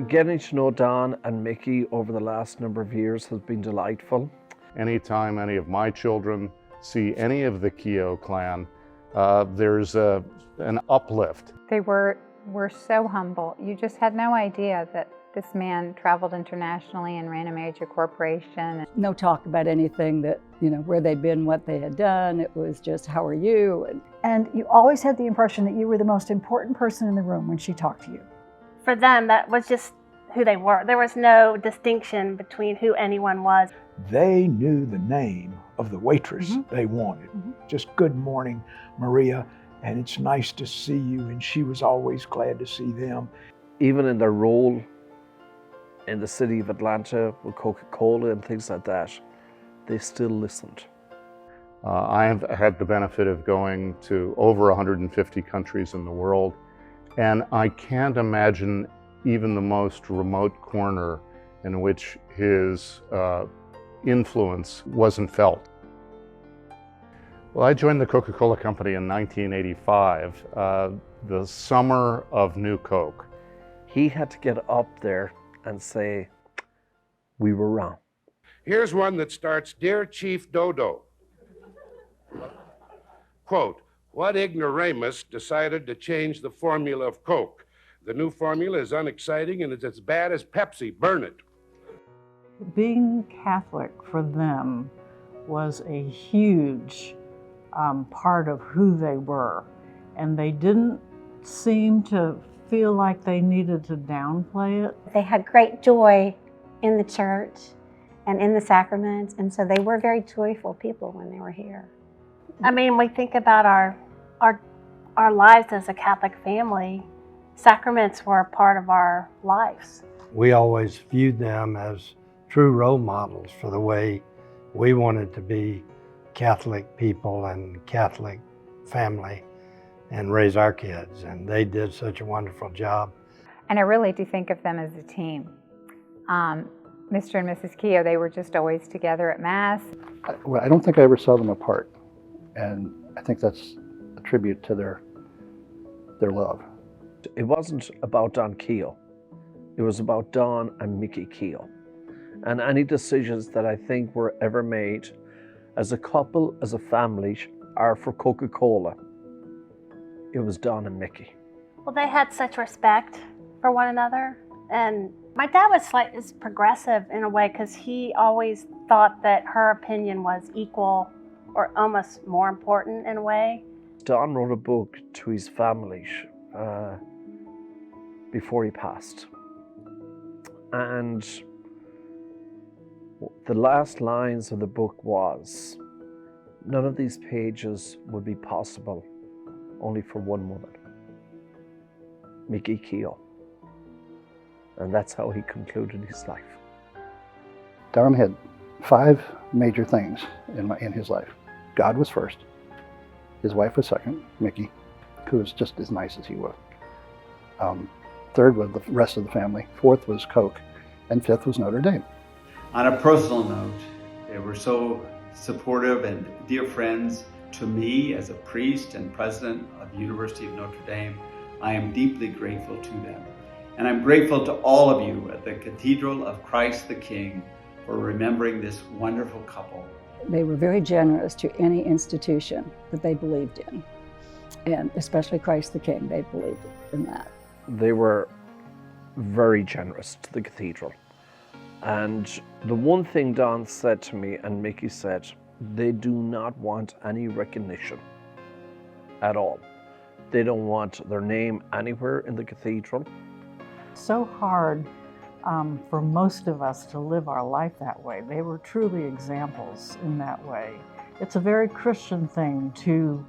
Getting to know Don and Mickie over the last number of years has been delightful. Anytime any of my children see any of the Keough clan, there's an uplift. They were so humble. You just had no idea that this man traveled internationally and ran a major corporation. No talk about anything that, where they'd been, what they had done. It was just, how are you? And you always had the impression that you were the most important person in the room when she talked to you. For them, that was just who they were. There was no distinction between who anyone was. They knew the name of the waitress they wanted. Just, "Good morning, Maria, and it's nice to see you," and she was always glad to see them. Even in their role in the city of Atlanta with Coca-Cola and things like that, they still listened. I have had the benefit of going to over 150 countries in the world, and I can't imagine even the most remote corner in which his influence wasn't felt. Well, I joined the Coca-Cola Company in 1985, the summer of New Coke. He had to get up there and say, "We were wrong." Here's one that starts, "Dear Chief Dodo." Quote, "What ignoramus decided to change the formula of Coke? The new formula is unexciting and it's as bad as Pepsi. Burn it." Being Catholic for them was a huge part of who they were, and they didn't seem to feel like they needed to downplay it. They had great joy in the church and in the sacraments, and so they were very joyful people when they were here. I mean, we think about our lives as a Catholic family. Sacraments were a part of our lives. We always viewed them as true role models for the way we wanted to be Catholic people and Catholic family and raise our kids, and they did such a wonderful job. And I really do think of them as a team. Mr. and Mrs. Keough, they were just always together at Mass. I don't think I ever saw them apart, and I think that's a tribute to their love. It wasn't about Don Keough. It was about Don and Mickie Keough. And any decisions that I think were ever made as a couple, as a family, are for Coca-Cola. It was Don and Mickie. Well, they had such respect for one another. And my dad is progressive in a way, because he always thought that her opinion was equal or almost more important in a way. Don wrote a book to his family before he passed. And the last lines of the book was, "None of these pages would be possible only for one woman, Mickie Keough." And that's how he concluded his life. Don had 5 major things in his life. God was first. His wife was second, Mickie, who was just as nice as he was. Third was the rest of the family. Fourth was Coke. And fifth was Notre Dame. On a personal note, they were so supportive and dear friends to me as a priest and president of the University of Notre Dame. I am deeply grateful to them. And I'm grateful to all of you at the Cathedral of Christ the King for remembering this wonderful couple. They were very generous to any institution that they believed in, and especially Christ the King, they believed in that. They were very generous to the cathedral. And the one thing Don said to me and Mickie said, they do not want any recognition at all. They don't want their name anywhere in the cathedral. So hard for most of us to live our life that way. They were truly examples in that way. It's a very Christian thing to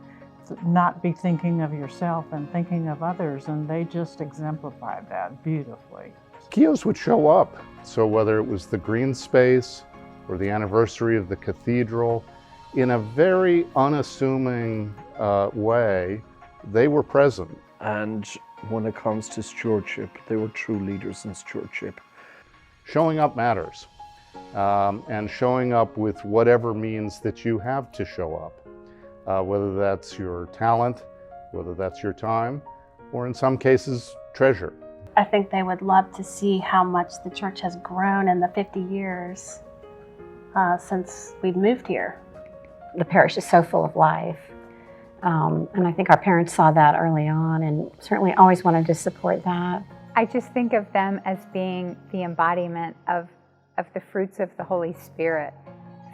not be thinking of yourself and thinking of others, and they just exemplified that beautifully. Keoughs would show up. So whether it was the green space or the anniversary of the cathedral, in a very unassuming way, they were present. And when it comes to stewardship, they were true leaders in stewardship. Showing up matters, and showing up with whatever means that you have to show up, whether that's your talent, whether that's your time, or in some cases, treasure. I think they would love to see how much the church has grown in the 50 years since we've moved here. The parish is so full of life. And I think our parents saw that early on and certainly always wanted to support that. I just think of them as being the embodiment of the fruits of the Holy Spirit.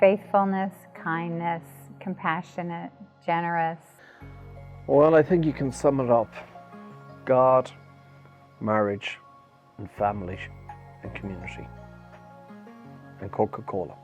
Faithfulness, kindness, compassionate, generous. Well, I think you can sum it up. God, marriage, and family, and community, and Coca-Cola.